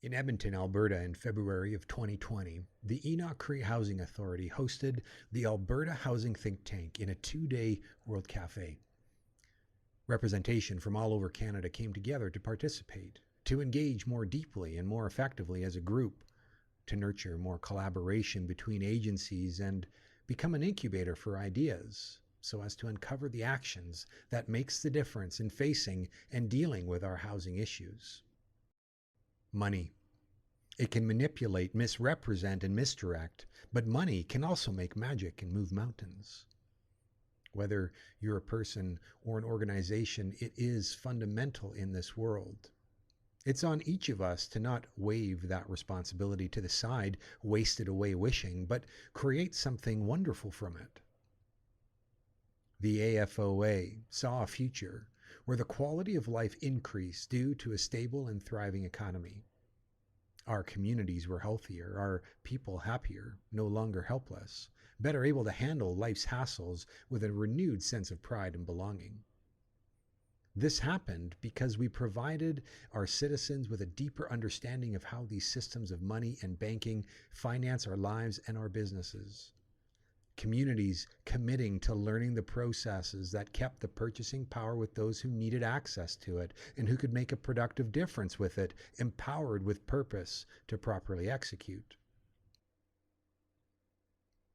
In Edmonton, Alberta, in February of 2020, the Enoch Cree Housing Authority hosted the Alberta Housing Think Tank in a 2-day World Cafe. Representation from all over Canada came together to participate, to engage more deeply and more effectively as a group, to nurture more collaboration between agencies and become an incubator for ideas, so as to uncover the actions that makes the difference in facing and dealing with our housing issues. Money. It can manipulate, misrepresent, and misdirect, but money can also make magic and move mountains. Whether you're a person or an organization, it is fundamental in this world. It's on each of us to not wave that responsibility to the side, waste it away wishing, but create something wonderful from it. The AFOA saw a future where the quality of life increased due to a stable and thriving economy. Our communities were healthier, our people happier, no longer helpless, better able to handle life's hassles with a renewed sense of pride and belonging. This happened because we provided our citizens with a deeper understanding of how these systems of money and banking finance our lives and our businesses. Communities committing to learning the processes that kept the purchasing power with those who needed access to it and who could make a productive difference with it, empowered with purpose to properly execute.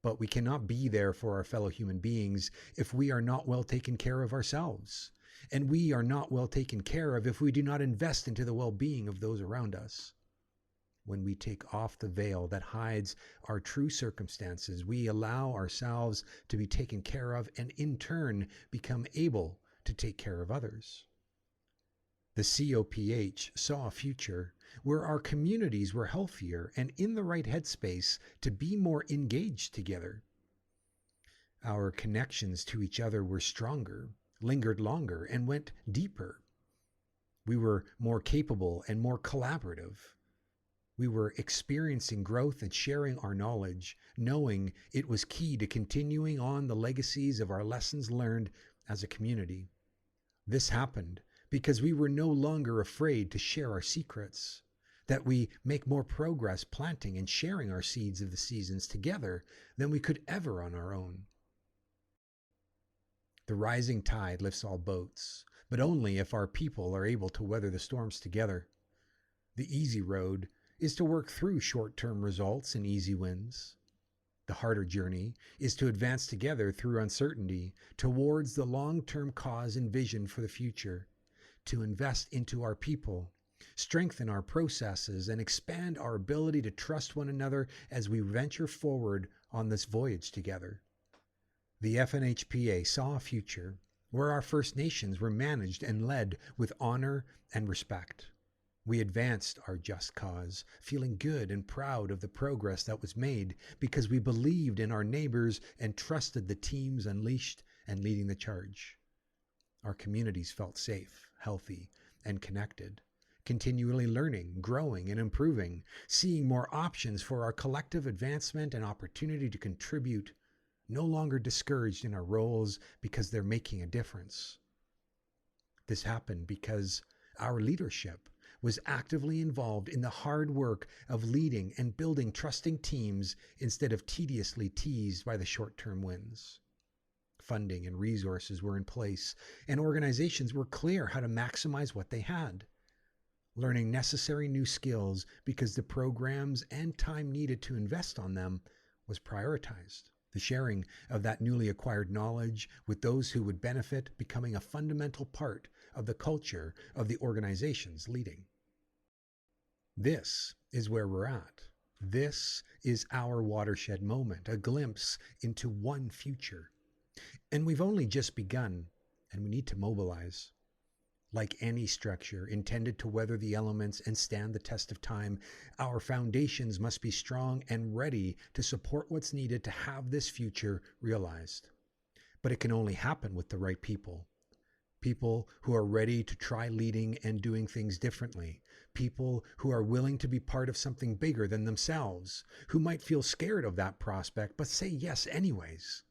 But we cannot be there for our fellow human beings if we are not well taken care of ourselves. And we are not well taken care of if we do not invest into the well-being of those around us. When we take off the veil that hides our true circumstances, we allow ourselves to be taken care of and in turn become able to take care of others. The COPH saw a future where our communities were healthier and in the right headspace to be more engaged together. Our connections to each other were stronger, lingered longer, and went deeper. We were more capable and more collaborative. We were experiencing growth and sharing our knowledge, knowing it was key to continuing on the legacies of our lessons learned as a community. This happened because we were no longer afraid to share our secrets, that we make more progress planting and sharing our seeds of the seasons together than we could ever on our own. The rising tide lifts all boats, but only if our people are able to weather the storms together. The easy road is to work through short-term results and easy wins. The harder journey is to advance together through uncertainty towards the long-term cause and vision for the future, to invest into our people, strengthen our processes, and expand our ability to trust one another as we venture forward on this voyage together. The FNHPA saw a future where our First Nations were managed and led with honor and respect. We advanced our just cause, feeling good and proud of the progress that was made because we believed in our neighbors and trusted the teams unleashed and leading the charge. Our communities felt safe, healthy, and connected, continually learning, growing, and improving, seeing more options for our collective advancement and opportunity to contribute, no longer discouraged in our roles because they're making a difference. This happened because our leadership was actively involved in the hard work of leading and building trusting teams instead of tediously teased by the short-term wins. Funding and resources were in place, and organizations were clear how to maximize what they had. Learning necessary new skills because the programs and time needed to invest on them was prioritized. The sharing of that newly acquired knowledge with those who would benefit becoming a fundamental part of the culture of the organizations leading. This is where we're at. This is our watershed moment, a glimpse into one future. And we've only just begun, and we need to mobilize. Like any structure intended to weather the elements and stand the test of time, our foundations must be strong and ready to support what's needed to have this future realized. But it can only happen with the right people. People who are ready to try leading and doing things differently. People who are willing to be part of something bigger than themselves, who might feel scared of that prospect but say yes anyways.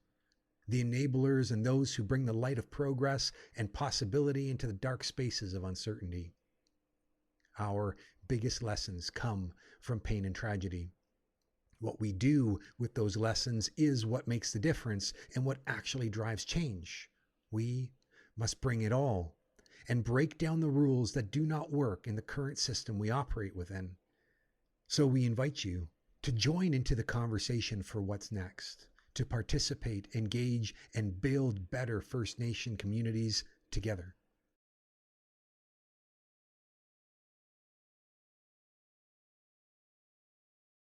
The enablers and those who bring the light of progress and possibility into the dark spaces of uncertainty. Our biggest lessons come from pain and tragedy. What we do with those lessons is what makes the difference and what actually drives change. We must bring it all and break down the rules that do not work in the current system we operate within. So we invite you to join into the conversation for what's next, to participate, engage, and build better First Nation communities together.